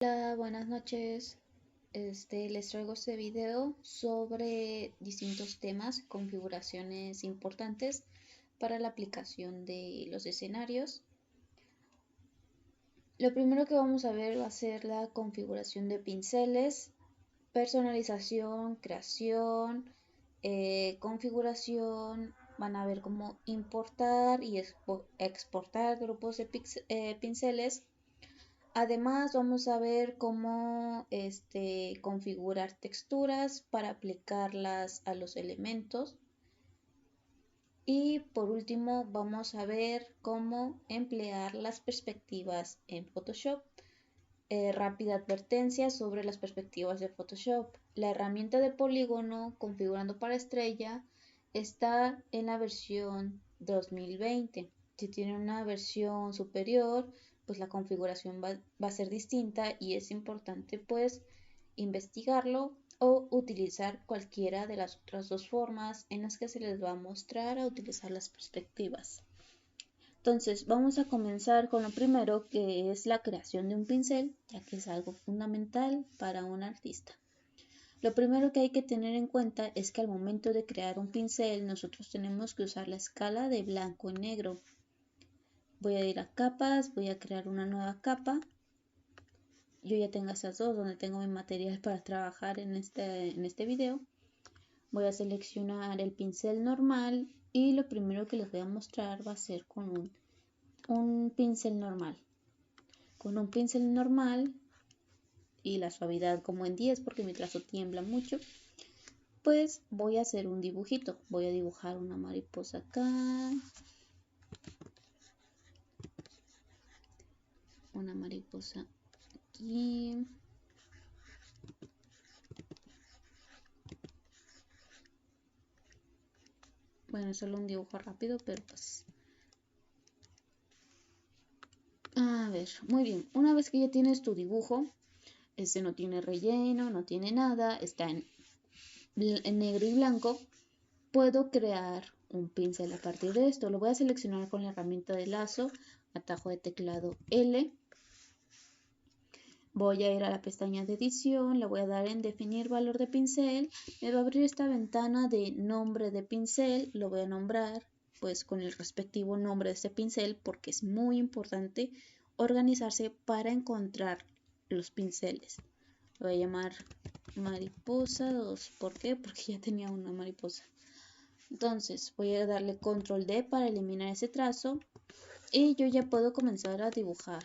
Hola, buenas noches. Les traigo este video sobre distintos temas, configuraciones importantes para la aplicación de los escenarios. Lo primero que vamos a ver va a ser la configuración de pinceles, personalización, creación, configuración. Van a ver cómo importar y exportar grupos de pinceles. Además, vamos a ver cómo configurar texturas para aplicarlas a los elementos. Y por último, vamos a ver cómo emplear las perspectivas en Photoshop. Rápida advertencia sobre las perspectivas de Photoshop. La herramienta de polígono configurando para estrella está en la versión 2020. Si tiene una versión superior, pues la configuración va a ser distinta y es importante pues investigarlo o utilizar cualquiera de las otras dos formas en las que se les va a mostrar a utilizar las perspectivas. Entonces vamos a comenzar con lo primero, que es la creación de un pincel, ya que es algo fundamental para un artista. Lo primero que hay que tener en cuenta es que al momento de crear un pincel nosotros tenemos que usar la escala de blanco y negro. Voy a ir a capas, voy a crear una nueva capa. Yo ya tengo esas dos donde tengo mi material para trabajar en este video. Voy a seleccionar el pincel normal y lo primero que les voy a mostrar va a ser con un pincel normal. Con un pincel normal y la suavidad como en 10 porque mi trazo tiembla mucho, pues voy a hacer un dibujito. Voy a dibujar una mariposa acá, una mariposa aquí, bueno, es solo un dibujo rápido, pero pues a ver, muy bien. Una vez que ya tienes tu dibujo, no tiene relleno, no tiene nada, está en negro y blanco, puedo crear un pincel a partir de esto. Lo voy a seleccionar con la herramienta de lazo, atajo de teclado L. Voy a ir a la pestaña de edición, le voy a dar en definir valor de pincel. Me va a abrir esta ventana de nombre de pincel, lo voy a nombrar pues con el respectivo nombre de este pincel porque es muy importante organizarse para encontrar los pinceles. Lo voy a llamar mariposa 2. ¿Por qué? Porque ya tenía una mariposa. Entonces voy a darle control D para eliminar ese trazo y yo ya puedo comenzar a dibujar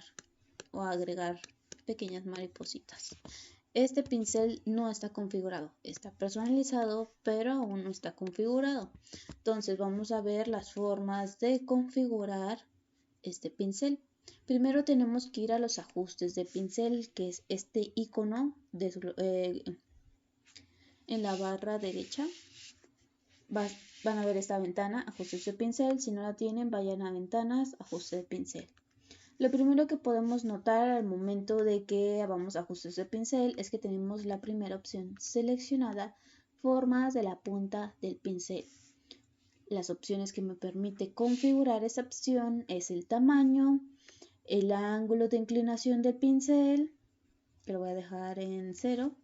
o a agregar pequeñas maripositas. Este pincel no está configurado, está personalizado, pero aún no está configurado. Entonces vamos a ver las formas de configurar este pincel. Primero tenemos que ir a los ajustes de pincel, que es este icono en la barra derecha. Van a ver esta ventana, ajustes de pincel. Si no la tienen, vayan a ventanas, ajuste de pincel. Lo primero que podemos notar al momento de que vamos a ajustes de pincel es que tenemos la primera opción seleccionada, formas de la punta del pincel. Las opciones que me permite configurar esa opción es el tamaño, el ángulo de inclinación del pincel, que lo voy a dejar en 0,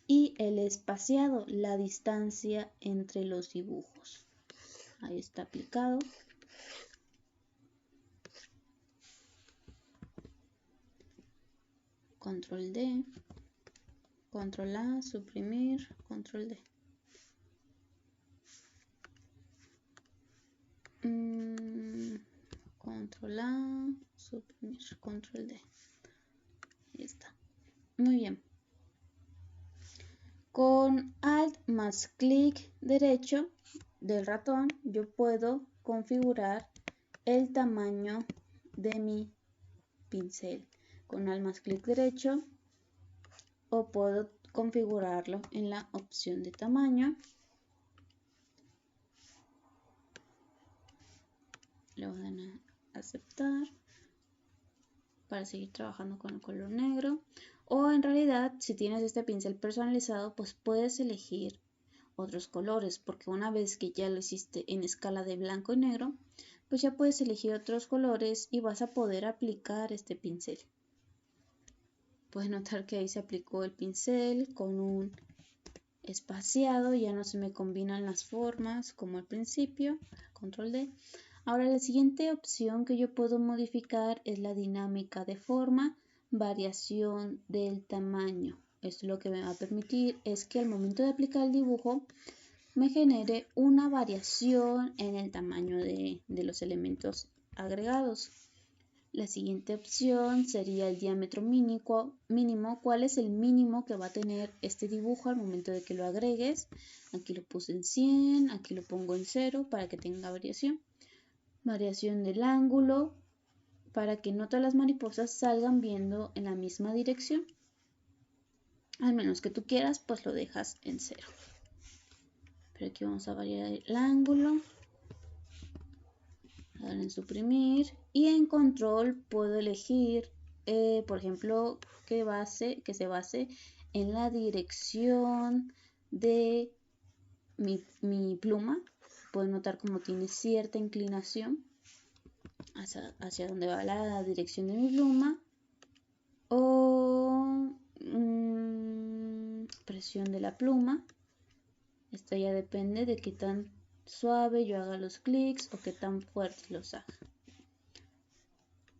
y el espaciado, la distancia entre los dibujos. Ahí está aplicado. Control D, Control A, suprimir, Control D. Control A, suprimir, Control D. Ahí está. Muy bien. Con Alt más clic derecho del ratón, yo puedo configurar el tamaño de mi pincel. Con Alt más clic derecho, o puedo configurarlo en la opción de tamaño. Le voy a dar a aceptar para seguir trabajando con el color negro. O en realidad, si tienes este pincel personalizado, pues puedes elegir otros colores, porque una vez que ya lo hiciste en escala de blanco y negro, pues ya puedes elegir otros colores y vas a poder aplicar este pincel. Puedes notar que ahí se aplicó el pincel con un espaciado, ya no se me combinan las formas como al principio. Control D. Ahora la siguiente opción que yo puedo modificar es la dinámica de forma, variación del tamaño. Esto lo que me va a permitir es que al momento de aplicar el dibujo me genere una variación en el tamaño de los elementos agregados. La siguiente opción sería el diámetro mínimo. ¿Cuál es el mínimo que va a tener este dibujo al momento de que lo agregues? Aquí lo puse en 100, aquí lo pongo en 0 para que tenga variación. Variación del ángulo para que no todas las mariposas salgan viendo en la misma dirección. Al menos que tú quieras, pues lo dejas en 0. Pero aquí vamos a variar el ángulo. Dar en suprimir y en control puedo elegir, por ejemplo, que se base en la dirección de mi pluma. Puedo notar como tiene cierta inclinación hacia donde va la dirección de mi pluma, o presión de la pluma. Esto ya depende de qué tan suave yo haga los clics o qué tan fuerte los haga.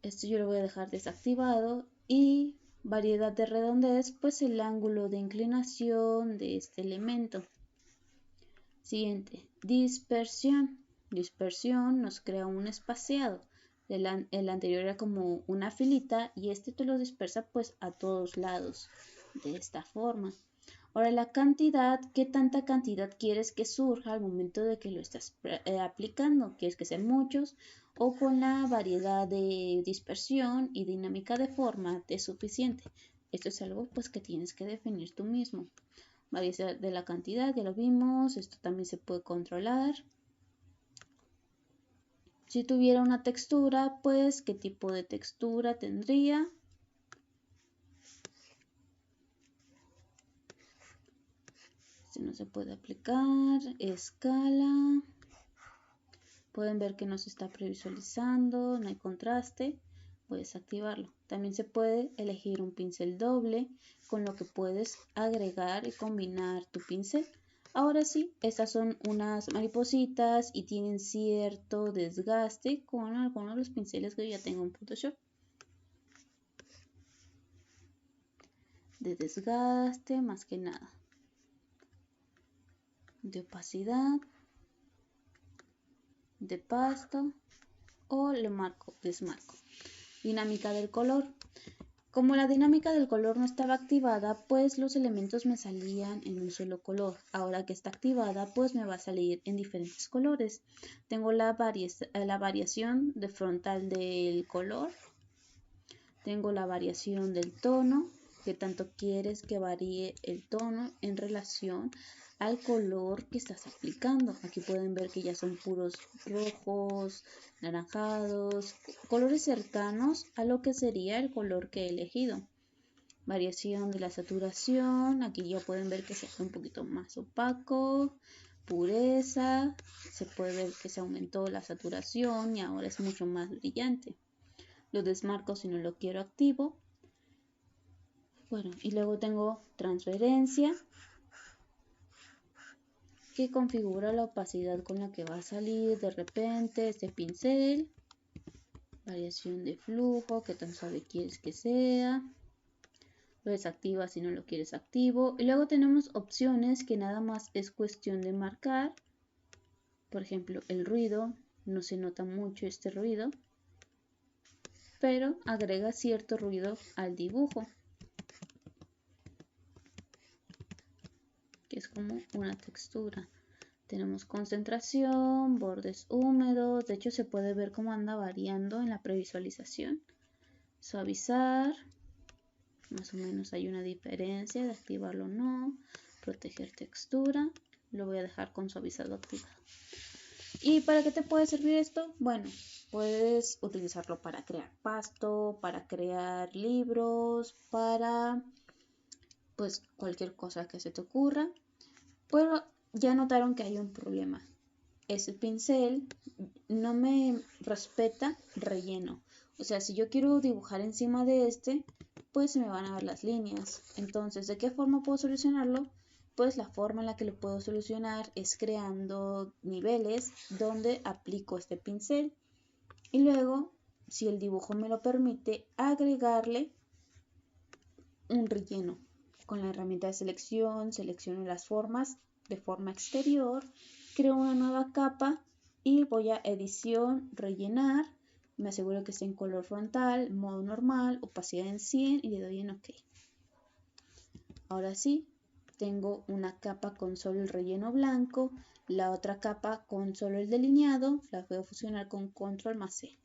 Esto yo lo voy a dejar desactivado. Y variedad de redondez, pues el ángulo de inclinación de este elemento. Siguiente, dispersión. Dispersión nos crea un espaciado. El anterior era como una filita y este te lo dispersa pues a todos lados de esta forma. Ahora la cantidad, ¿qué tanta cantidad quieres que surja al momento de que lo estás aplicando? ¿Quieres que sean muchos? O con la variedad de dispersión y dinámica de forma es suficiente. Esto es algo pues que tienes que definir tú mismo. Variedad de la cantidad, ya lo vimos, esto también se puede controlar. Si tuviera una textura, pues ¿qué tipo de textura tendría? Este no se puede aplicar, escala. Pueden ver que no se está previsualizando, no hay contraste. Voy a desactivarlo. También se puede elegir un pincel doble, con lo que puedes agregar y combinar tu pincel. Ahora sí, estas son unas maripositas y tienen cierto desgaste con algunos de los pinceles que yo ya tengo en Photoshop. De desgaste, más que nada. De opacidad. De pasto. O le marco, desmarco. Dinámica del color. Como la dinámica del color no estaba activada, pues los elementos me salían en un solo color. Ahora que está activada, pues me va a salir en diferentes colores. Tengo la variación de frontal del color. Tengo la variación del tono, que tanto quieres que varíe el tono en relación al color que estás aplicando. Aquí pueden ver que ya son puros rojos, naranjados, colores cercanos a lo que sería el color que he elegido. Variación de la saturación, aquí ya pueden ver que se hace un poquito más opaco. Pureza, se puede ver que se aumentó la saturación y ahora es mucho más brillante. Lo desmarco si no lo quiero activo. Bueno, y luego tengo transferencia, que configura la opacidad con la que va a salir de repente este pincel. Variación de flujo, que tan suave quieres que sea. Lo desactiva si no lo quieres activo. Y luego tenemos opciones que nada más es cuestión de marcar. Por ejemplo, el ruido. No se nota mucho este ruido, pero agrega cierto ruido al dibujo, que es como una textura. Tenemos concentración, bordes húmedos. De hecho, se puede ver cómo anda variando en la previsualización. Suavizar. Más o menos hay una diferencia de activarlo o no. Proteger textura. Lo voy a dejar con suavizado activado. ¿Y para qué te puede servir esto? Bueno, puedes utilizarlo para crear pasto, para crear libros, para pues cualquier cosa que se te ocurra. Pero ya notaron que hay un problema. ese pincel no me respeta relleno. O sea, si yo quiero dibujar encima de este, pues se me van a ver las líneas. Entonces, ¿de qué forma puedo solucionarlo? Pues la forma en la que lo puedo solucionar es creando niveles donde aplico este pincel y luego, si el dibujo me lo permite, agregarle un relleno. Con la herramienta de selección, selecciono las formas de forma exterior, creo una nueva capa y voy a edición, rellenar, me aseguro que esté en color frontal, modo normal, opacidad en 100 y le doy en OK. Ahora sí, tengo una capa con solo el relleno blanco, la otra capa con solo el delineado, la voy a fusionar con Control más C.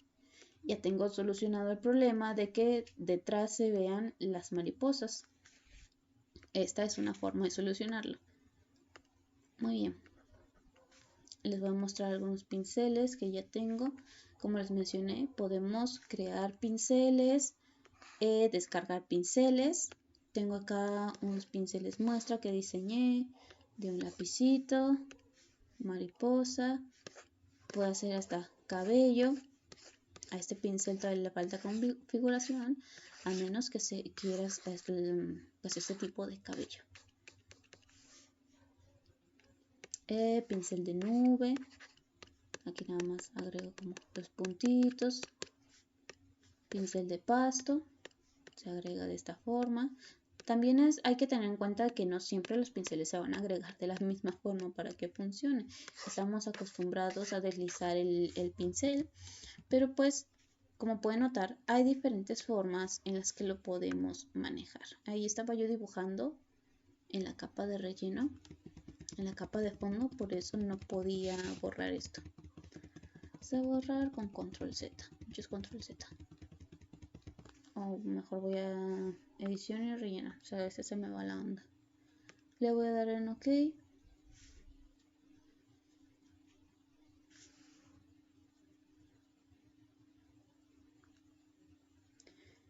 Ya tengo solucionado el problema de que detrás se vean las mariposas. Esta es una forma de solucionarlo. Muy bien. Les voy a mostrar algunos pinceles que ya tengo. Como les mencioné, podemos crear pinceles, descargar pinceles. Tengo acá unos pinceles muestra que diseñé de un lapicito, mariposa. Puedo hacer hasta cabello. A este pincel todavía le falta configuración, a menos que se quieras pues este tipo de cabello. Pincel de nube. Aquí nada más agrego como los puntitos. Pincel de pasto. Se agrega de esta forma. También hay que tener en cuenta que no siempre los pinceles se van a agregar de la misma forma para que funcione. Estamos acostumbrados a deslizar el pincel, pero pues como pueden notar, hay diferentes formas en las que lo podemos manejar. Ahí estaba yo dibujando en la capa de relleno, en la capa de fondo, por eso no podía borrar esto. Se va a borrar con Control Z, muchos Control Z. O mejor voy a edición y relleno, o sea, a veces se me va la onda. Le voy a dar en OK.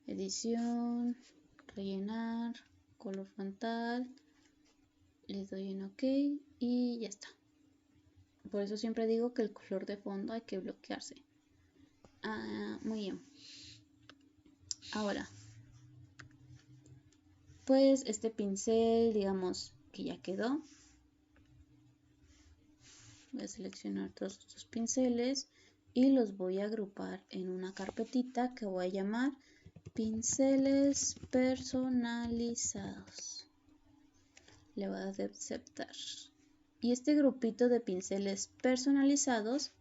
Edición, rellenar, color frontal, le doy en OK y ya está. Por eso siempre digo que el color de fondo hay que bloquearse. Muy bien. Ahora, pues este pincel, digamos que ya quedó. Voy a seleccionar todos estos pinceles y los voy a agrupar en una carpetita que voy a llamar pinceles personalizados. Le voy a dar aceptar. Y este grupito de pinceles personalizados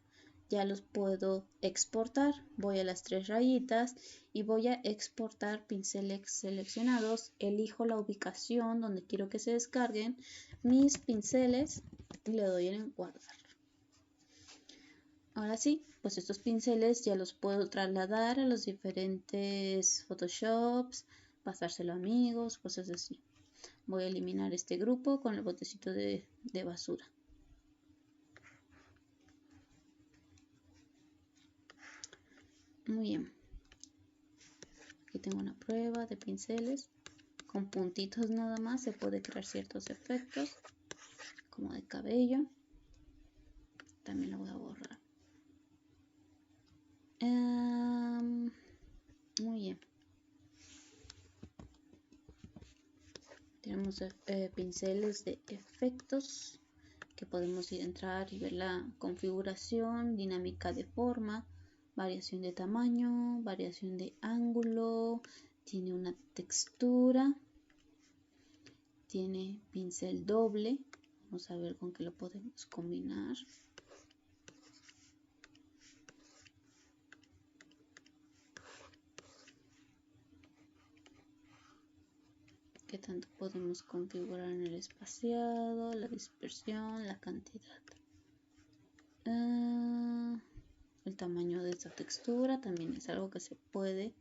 ya los puedo exportar. Voy a las 3 rayitas y voy a exportar pinceles seleccionados. Elijo la ubicación donde quiero que se descarguen mis pinceles y le doy en guardar. Ahora sí, pues estos pinceles ya los puedo trasladar a los diferentes Photoshops, pasárselo a amigos, cosas así. Voy a eliminar este grupo con el botecito de basura. Muy bien. Aquí tengo una prueba de pinceles. Con puntitos nada más se puede crear ciertos efectos, como de cabello. También lo voy a borrar. Muy bien. Tenemos pinceles de efectos que podemos ir a entrar y ver la configuración, dinámica de forma, variación de tamaño, variación de ángulo, tiene una textura, tiene pincel doble. Vamos a ver con qué lo podemos combinar. Qué tanto podemos configurar en el espaciado, la dispersión, la cantidad. El tamaño de esta textura también es algo que se puede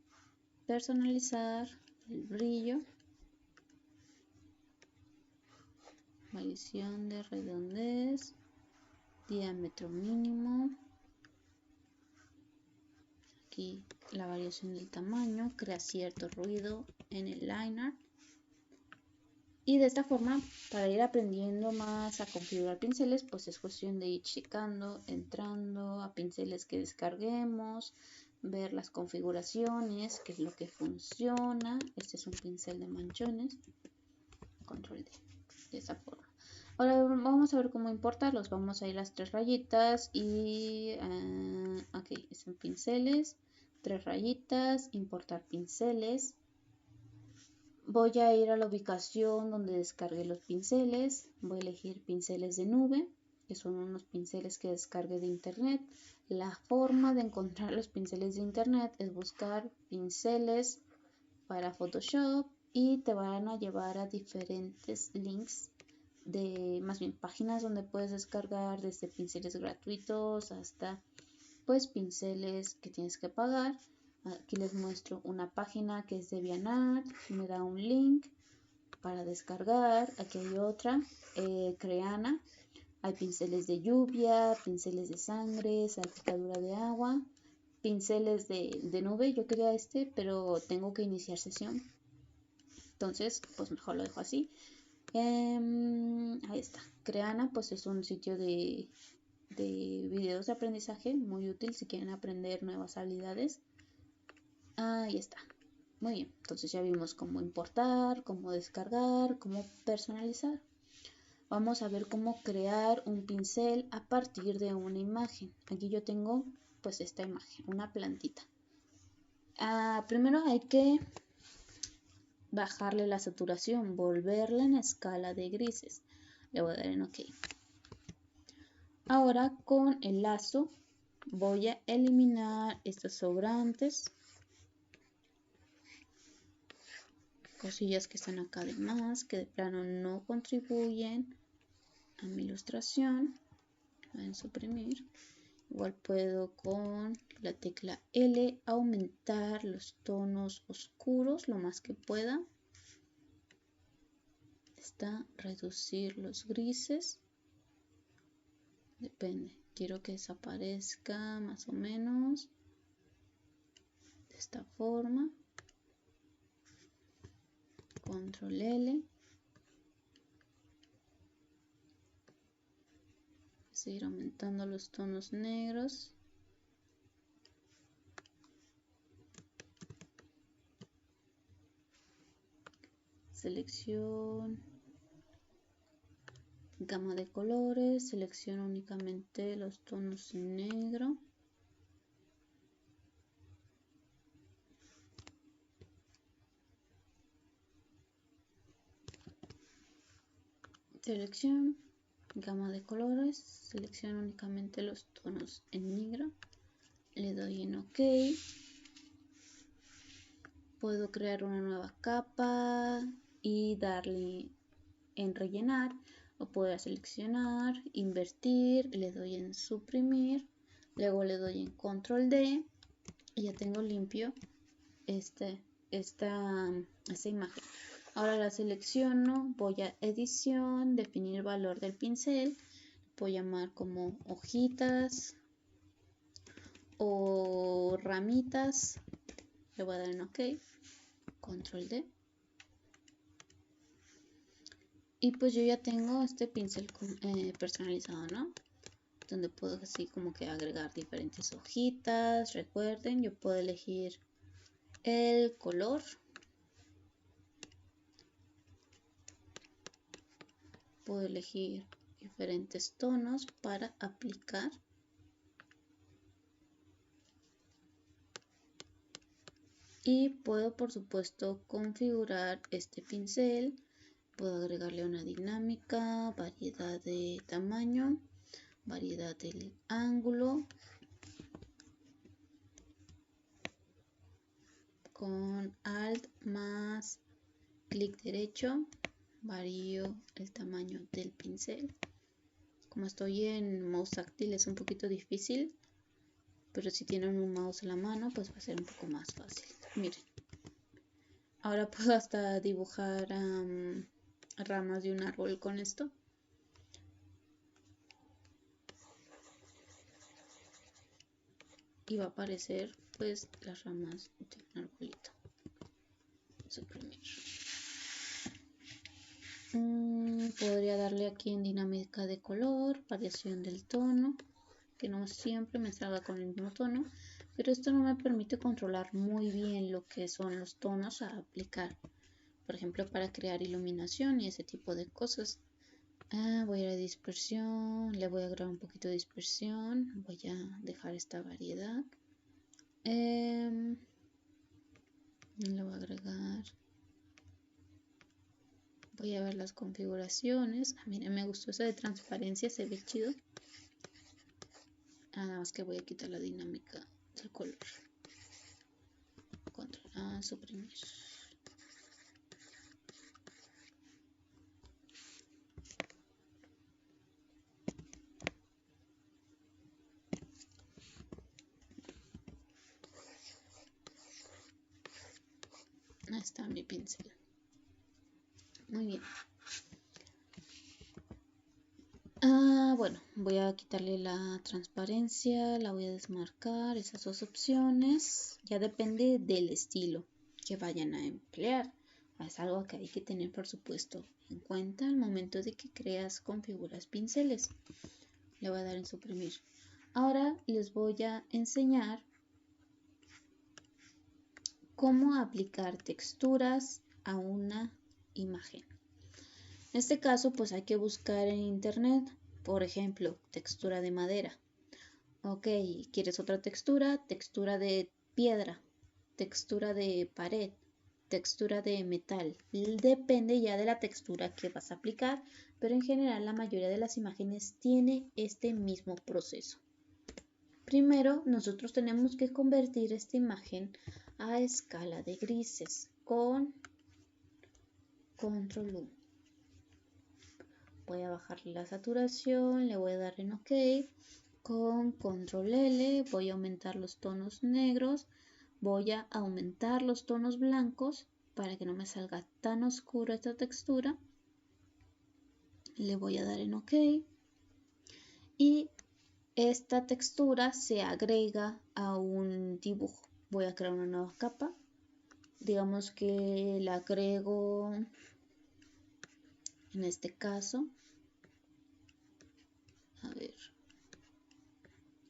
personalizar. El brillo, variación de redondez, diámetro mínimo. Aquí la variación del tamaño crea cierto ruido en el liner. Y de esta forma, para ir aprendiendo más a configurar pinceles, pues es cuestión de ir checando, entrando a pinceles que descarguemos, ver las configuraciones, qué es lo que funciona. Este es un pincel de manchones, control D, de esta forma. Ahora vamos a ver cómo importarlos. Vamos a ir a las 3 rayitas y ok, son pinceles, 3 rayitas, importar pinceles. Voy a ir a la ubicación donde descargué los pinceles. Voy a elegir pinceles de nube, que son unos pinceles que descargué de internet. La forma de encontrar los pinceles de internet es buscar pinceles para Photoshop y te van a llevar a diferentes links de, más bien, páginas donde puedes descargar desde pinceles gratuitos hasta pues pinceles que tienes que pagar. Aquí les muestro una página que es de DeviantArt, me da un link para descargar. Aquí hay otra, Creana. Hay pinceles de lluvia, pinceles de sangre, salpicadura de agua, pinceles de nube. Yo quería este, pero tengo que iniciar sesión. Entonces, pues mejor lo dejo así. Ahí está. Creana, pues es un sitio de videos de aprendizaje muy útil si quieren aprender nuevas habilidades. Ahí está. Muy bien, entonces ya vimos cómo importar, cómo descargar, cómo personalizar. Vamos a ver cómo crear un pincel a partir de una imagen. Aquí yo tengo pues esta imagen, una plantita. Primero hay que bajarle la saturación, volverla en escala de grises. Le voy a dar en OK. Ahora con el lazo voy a eliminar estos sobrantes, cosillas que están acá de más, que de plano no contribuyen a mi ilustración. Voy a suprimir. Igual puedo con la tecla L aumentar los tonos oscuros lo más que pueda. Está reducir los grises. Depende. Quiero que desaparezca más o menos de esta forma. Control L. Seguir aumentando los tonos negros. Selección, gama de colores, selecciono únicamente los tonos en negro. Selección, gama de colores, selecciono únicamente los tonos en negro. Le doy en OK. Puedo crear una nueva capa y darle en rellenar. O puedo seleccionar, invertir, le doy en suprimir. Luego le doy en control D y ya tengo limpio esta imagen. Ahora la selecciono, voy a edición, definir valor del pincel, puedo llamar como hojitas o ramitas, le voy a dar en OK, control D. Y pues yo ya tengo este pincel personalizado, ¿no? Donde puedo así como que agregar diferentes hojitas. Recuerden, yo puedo elegir el color. Puedo elegir diferentes tonos para aplicar. Y puedo por supuesto configurar este pincel. Puedo agregarle una dinámica, variedad de tamaño, variedad del ángulo. Con Alt más clic derecho varío el tamaño del pincel. Como estoy en mouse táctil es un poquito difícil, pero si tienen un mouse en la mano pues va a ser un poco más fácil. Miren, ahora puedo hasta dibujar ramas de un árbol con esto. Y va a aparecer pues las ramas de un arbolito. Suprimir. Podría darle aquí en dinámica de color, variación del tono, que no siempre me salga con el mismo tono, pero esto no me permite controlar muy bien lo que son los tonos a aplicar, por ejemplo para crear iluminación y ese tipo de cosas. Voy a ir a dispersión, le voy a agregar un poquito de dispersión, voy a dejar esta variedad, le voy a agregar. Voy a ver las configuraciones. Miren, me gustó esa de transparencia, se ve chido. Nada más que voy a quitar la dinámica del color. Control A, suprimir. Ahí está mi pincel. Muy bien. Bueno, voy a quitarle la transparencia, la voy a desmarcar, esas dos opciones. Ya depende del estilo que vayan a emplear. Es algo que hay que tener, por supuesto, en cuenta al momento de que creas, configuras pinceles. Le voy a dar en suprimir. Ahora les voy a enseñar cómo aplicar texturas a una imagen. En este caso, pues hay que buscar en internet, por ejemplo, textura de madera. Ok, ¿quieres otra textura? Textura de piedra, textura de pared, textura de metal. Depende ya de la textura que vas a aplicar, pero en general la mayoría de las imágenes tiene este mismo proceso. Primero, nosotros tenemos que convertir esta imagen a escala de grises con Control U. Voy a bajarle la saturación, le voy a dar en OK. Con Control L voy a aumentar los tonos negros, voy a aumentar los tonos blancos para que no me salga tan oscura esta textura. Le voy a dar en OK. Y esta textura se agrega a un dibujo. Voy a crear una nueva capa. Digamos que la agrego, en este caso,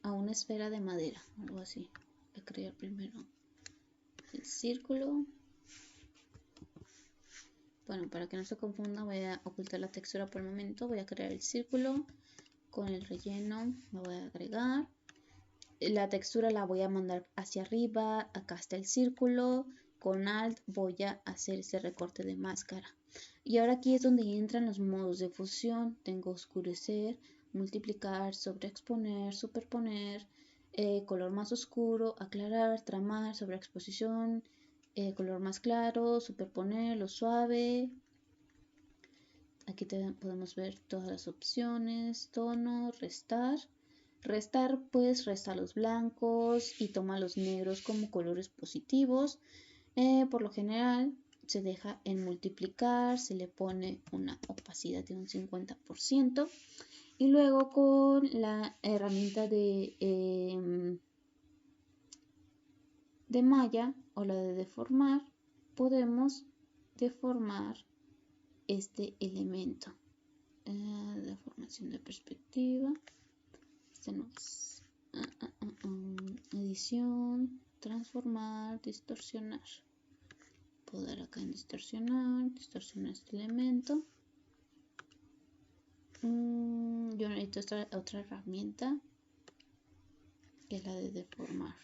a una esfera de madera, algo así. Voy a crear primero el círculo. Bueno, para que no se confunda, voy a ocultar la textura por el momento. Voy a crear el círculo con el relleno. Me voy a agregar. La textura la voy a mandar hacia arriba. Acá está el círculo. Con Alt voy a hacer ese recorte de máscara. Y ahora aquí es donde entran los modos de fusión. Tengo oscurecer, multiplicar, sobreexponer, superponer, color más oscuro, aclarar, tramar, sobreexposición, color más claro, superponer, lo suave. Aquí podemos ver todas las opciones, tono, restar. Restar pues resta los blancos y toma los negros como colores positivos. Por lo general se deja en multiplicar, se le pone una opacidad de un 50% y luego con la herramienta de malla o la de deformar podemos deformar este elemento. Deformación de perspectiva, este no es, edición, transformar, distorsionar. Puedo dar acá en distorsionar este elemento. Yo necesito otra herramienta que es la de deformar.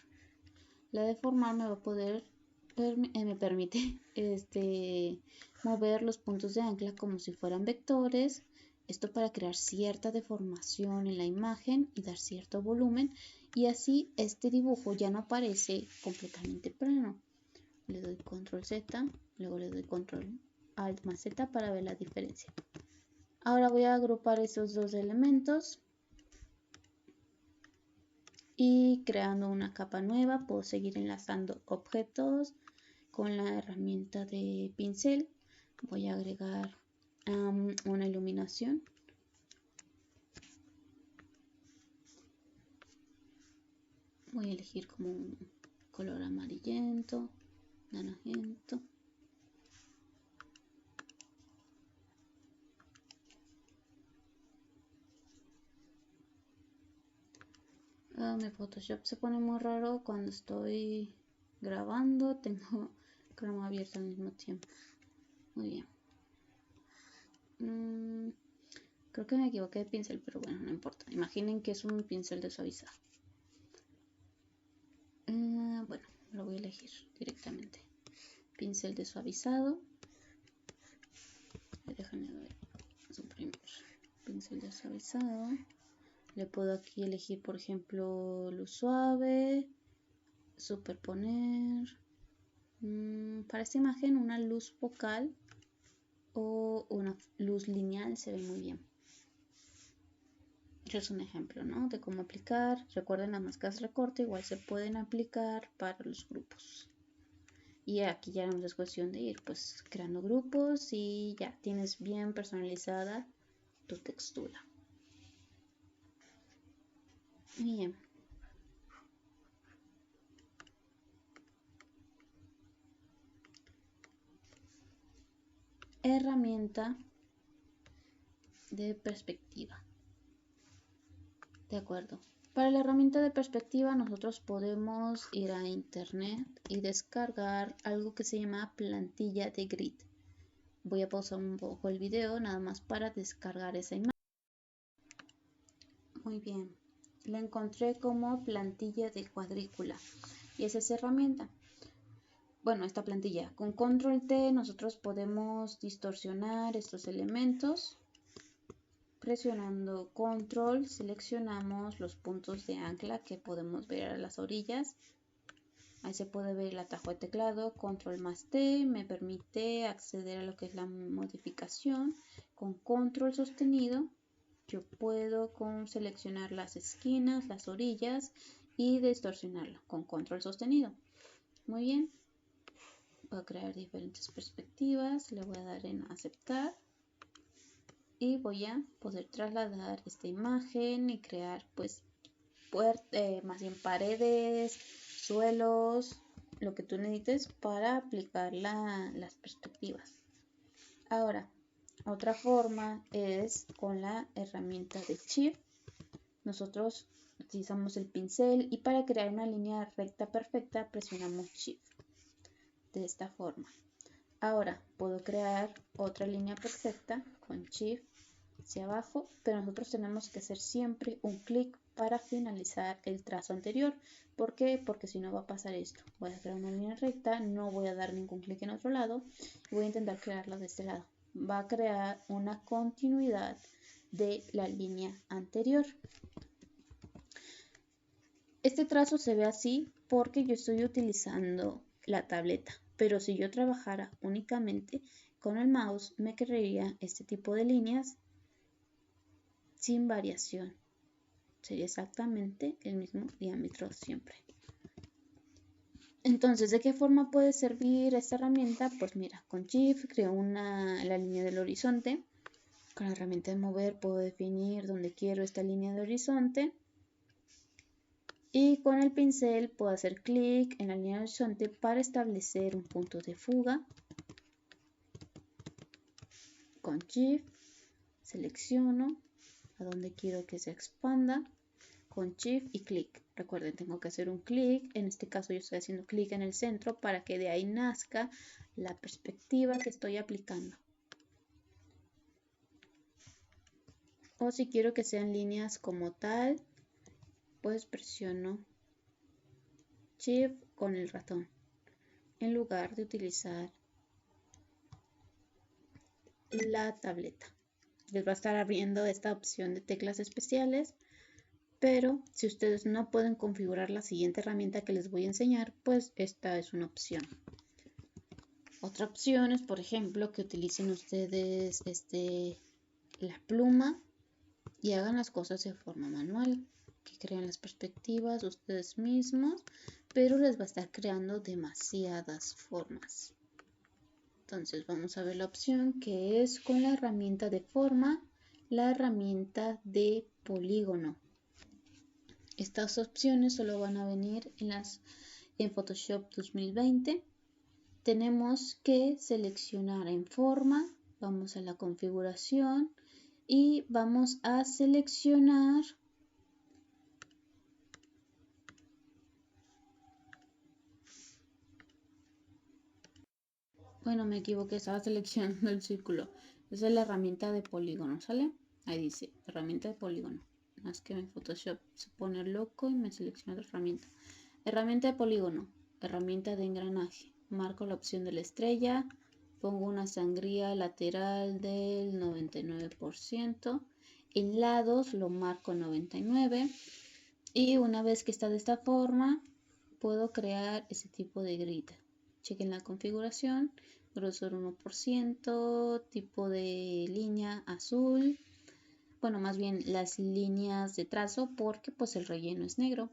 La de deformar me va a poder, me permite mover los puntos de ancla como si fueran vectores. Esto para crear cierta deformación en la imagen y dar cierto volumen. Y así este dibujo ya no aparece completamente plano. Le doy Control Z, luego le doy Control Alt más Z para ver la diferencia. Ahora voy a agrupar esos dos elementos y creando una capa nueva puedo seguir enlazando objetos con la herramienta de pincel. Voy a agregar una iluminación. Voy a elegir como un color amarillento, naranjento. Mi Photoshop se pone muy raro cuando estoy grabando. Tengo Chrome abierto al mismo tiempo. Muy bien. Creo que me equivoqué de pincel, pero bueno, no importa. Imaginen que es un pincel de suavizado. Bueno, lo voy a elegir directamente. Pincel de suavizado. Déjenme suprimir. Pincel de suavizado. Le puedo aquí elegir, por ejemplo, luz suave, superponer. Para esta imagen, una luz focal o una luz lineal se ve muy bien. Este es un ejemplo, ¿no?, de cómo aplicar. Recuerden, las máscaras de recorte igual se pueden aplicar para los grupos. Y aquí ya es cuestión de ir pues creando grupos y ya tienes bien personalizada tu textura. Bien. Herramienta de perspectiva. De acuerdo. Para la herramienta de perspectiva nosotros podemos ir a internet y descargar algo que se llama plantilla de grid. Voy a pausar un poco el video nada más para descargar esa imagen. Muy bien. La encontré como plantilla de cuadrícula y es esa herramienta. Bueno, esta plantilla. Con control T nosotros podemos distorsionar estos elementos. Presionando control seleccionamos los puntos de ancla que podemos ver a las orillas. Ahí se puede ver el atajo de teclado. Control más T me permite acceder a lo que es la modificación. Con control sostenido yo puedo seleccionar las esquinas, las orillas y distorsionarlo con control sostenido. Muy bien. Voy a crear diferentes perspectivas. Le voy a dar en aceptar. Y voy a poder trasladar esta imagen y crear pues más bien paredes, suelos, lo que tú necesites para aplicar las perspectivas. Ahora, otra forma es con la herramienta de Shift. Nosotros utilizamos el pincel y para crear una línea recta perfecta presionamos Shift de esta forma. Ahora puedo crear otra línea perfecta con Shift hacia abajo, pero nosotros tenemos que hacer siempre un clic para finalizar el trazo anterior. ¿Por qué? Porque si no va a pasar esto. Voy a crear una línea recta, no voy a dar ningún clic en otro lado y voy a intentar crearla de este lado. Va a crear una continuidad de la línea anterior. Este trazo se ve así porque yo estoy utilizando la tableta, pero si yo trabajara únicamente con el mouse me crearía este tipo de líneas sin variación. Sería exactamente el mismo diámetro siempre. Entonces, ¿de qué forma puede servir esta herramienta? Pues mira, con Shift creo la línea del horizonte. Con la herramienta de mover puedo definir dónde quiero esta línea de horizonte. Y con el pincel puedo hacer clic en la línea de horizonte para establecer un punto de fuga. Con Shift selecciono a donde quiero que se expanda. Con Shift y clic. Recuerden, tengo que hacer un clic. En este caso yo estoy haciendo clic en el centro para que de ahí nazca la perspectiva que estoy aplicando. O si quiero que sean líneas como tal, pues presiono Shift con el ratón en lugar de utilizar la tableta. Les va a estar abriendo esta opción de teclas especiales. Pero si ustedes no pueden configurar la siguiente herramienta que les voy a enseñar, pues esta es una opción. Otra opción es, por ejemplo, que utilicen ustedes la pluma y hagan las cosas de forma manual, que crean las perspectivas ustedes mismos, pero les va a estar creando demasiadas formas. Entonces vamos a ver la opción que es con la herramienta de forma, la herramienta de polígono. Estas opciones solo van a venir en Photoshop 2020. Tenemos que seleccionar en forma, vamos a la configuración y vamos a seleccionar Bueno, me equivoqué, estaba seleccionando el círculo. Esa es la herramienta de polígono, ¿sale? Ahí dice, herramienta de polígono. Más que mi Photoshop se pone loco y me selecciona otra herramienta. Herramienta de polígono, herramienta de engranaje. Marco la opción de la estrella, pongo una sangría lateral del 99%. En lados lo marco 99%. Y una vez que está de esta forma, puedo crear ese tipo de grid. Chequen la configuración, grosor 1%, tipo de línea azul, bueno, más bien las líneas de trazo porque pues el relleno es negro.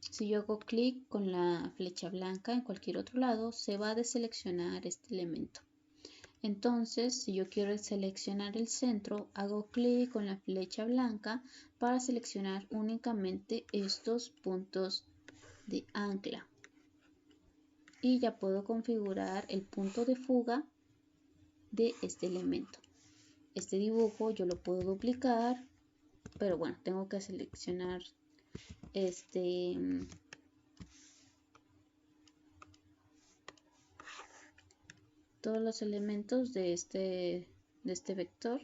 Si yo hago clic con la flecha blanca en cualquier otro lado, se va a deseleccionar este elemento. Entonces, si yo quiero seleccionar el centro, hago clic con la flecha blanca para seleccionar únicamente estos puntos de ancla. Y ya puedo configurar el punto de fuga de este elemento. Este dibujo yo lo puedo duplicar, pero bueno, tengo que seleccionar todos los elementos de este vector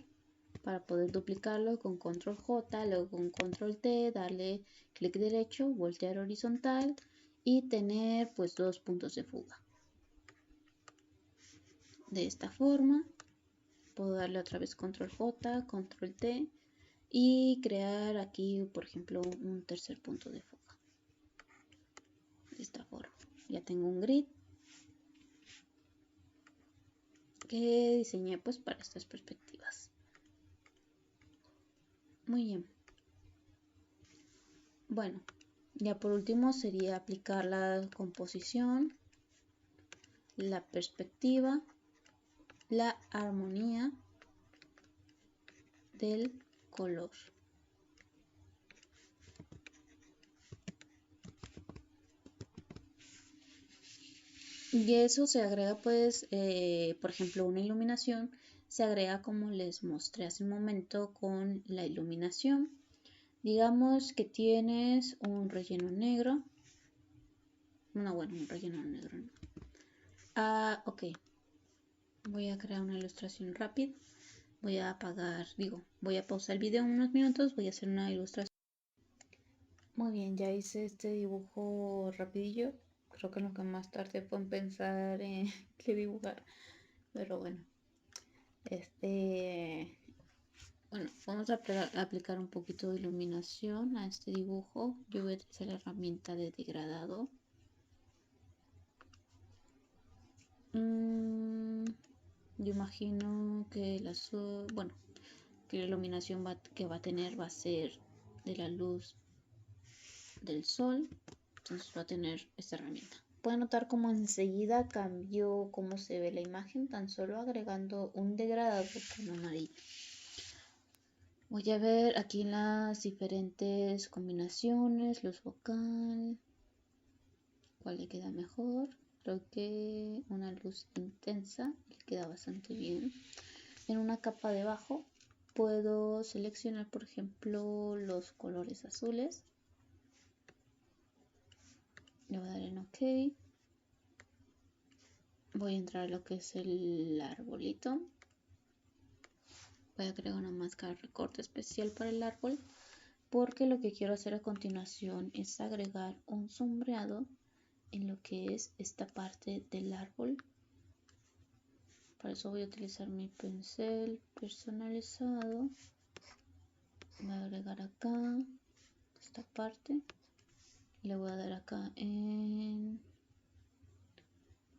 para poder duplicarlo con control J, luego con control T, darle clic derecho, voltear horizontal y tener pues dos puntos de fuga. De esta forma puedo darle otra vez control J, control T y crear aquí por ejemplo un tercer punto de fuga. De esta forma ya tengo un grid que diseñé pues para estas perspectivas. Muy bien. Bueno, ya por último sería aplicar la composición, la perspectiva, la armonía del color. Y eso se agrega pues, por ejemplo, una iluminación, se agrega como les mostré hace un momento con la iluminación. Digamos que tienes un relleno negro. No, bueno, un relleno negro, ¿no? Ok. Voy a crear una ilustración rápida. Voy a voy a pausar el video unos minutos, voy a hacer una ilustración. Muy bien, ya hice este dibujo rapidillo. Creo que lo que más tarde fue en pensar en qué dibujar. Pero bueno, bueno, vamos a aplicar un poquito de iluminación a este dibujo. Yo voy a utilizar la herramienta de degradado. Yo imagino que que la iluminación que va a tener va a ser de la luz del sol. Entonces va a tener esta herramienta. Pueden notar cómo enseguida cambió cómo se ve la imagen, tan solo agregando un degradado con amarillo. Voy a ver aquí las diferentes combinaciones, luz focal, cuál le queda mejor. Creo que una luz intensa le queda bastante bien. En una capa de abajo puedo seleccionar, por ejemplo, los colores azules. Le voy a dar en OK. Voy a entrar a lo que es el arbolito. Voy a crear una máscara de recorte especial para el árbol, porque lo que quiero hacer a continuación es agregar un sombreado en lo que es esta parte del árbol. Para eso voy a utilizar mi pincel personalizado. Voy a agregar acá esta parte. Le voy a dar acá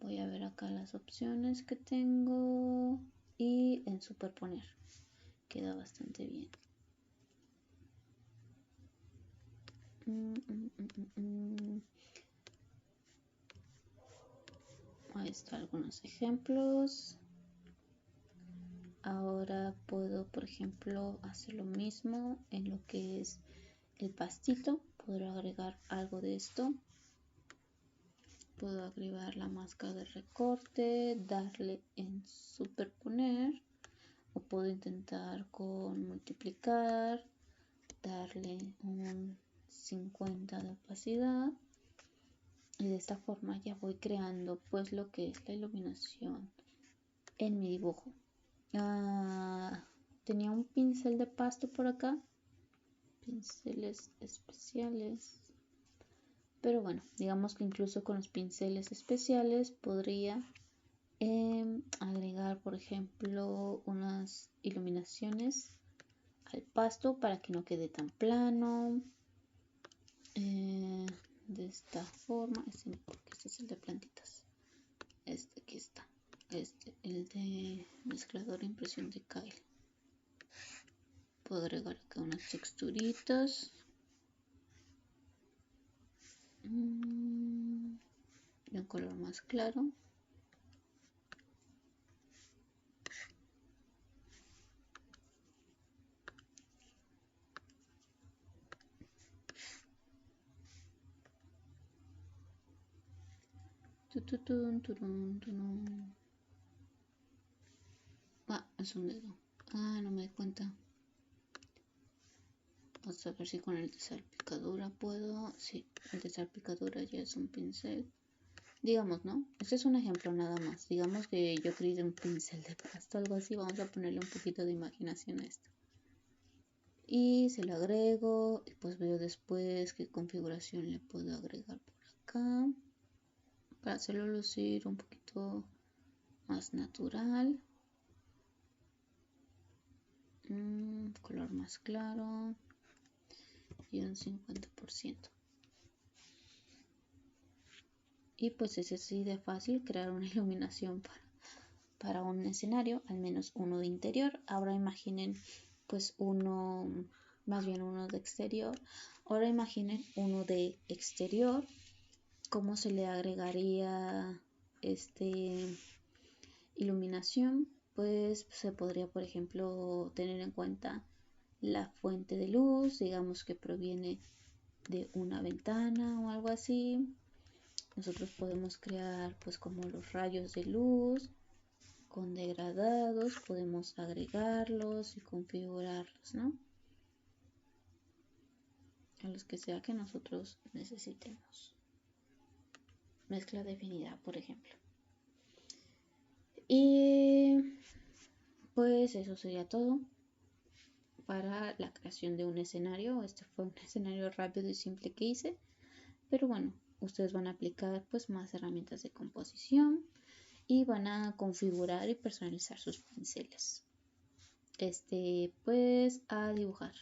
voy a ver acá las opciones que tengo y en superponer. Queda bastante bien. Ahí están algunos ejemplos. Ahora puedo, por ejemplo, hacer lo mismo en lo que es el pastito. Puedo agregar algo de esto. Puedo agregar la máscara de recorte, darle en superponer, o puedo intentar con multiplicar, darle un 50 de opacidad, y de esta forma ya voy creando pues lo que es la iluminación en mi dibujo. Tenía un pincel de pasto por acá, pinceles especiales, pero bueno, digamos que incluso con los pinceles especiales podría agregar, por ejemplo, unas iluminaciones al pasto para que no quede tan plano. De esta forma, porque este es el de plantitas, este aquí está, el de mezclador de impresión de Kyle. Puedo agregar acá unas texturitas de un color más claro. Es un dedo. No me di cuenta. Vamos a ver si con el de salpicadura puedo. Sí, el de salpicadura ya es un pincel. Digamos, ¿no? Este es un ejemplo nada más. Digamos que yo creé un pincel de pasto, algo así. Vamos a ponerle un poquito de imaginación a esto. Y se lo agrego. Y pues veo después qué configuración le puedo agregar por acá. Para hacerlo lucir un poquito más natural. Color más claro. Y un 50%. Y pues es así de fácil crear una iluminación para un escenario, al menos uno de interior. Ahora imaginen pues uno, más bien uno de exterior. Ahora imaginen uno de exterior, cómo se le agregaría iluminación. Pues se podría, por ejemplo, tener en cuenta la fuente de luz, digamos que proviene de una ventana o algo así. Nosotros podemos crear pues como los rayos de luz con degradados, podemos agregarlos y configurarlos, ¿no? A los que sea que nosotros necesitemos. Mezcla definida, por ejemplo. Y pues eso sería todo para la creación de un escenario. Este fue un escenario rápido y simple que hice, pero bueno, ustedes van a aplicar pues más herramientas de composición y van a configurar y personalizar sus pinceles. Pues a dibujar.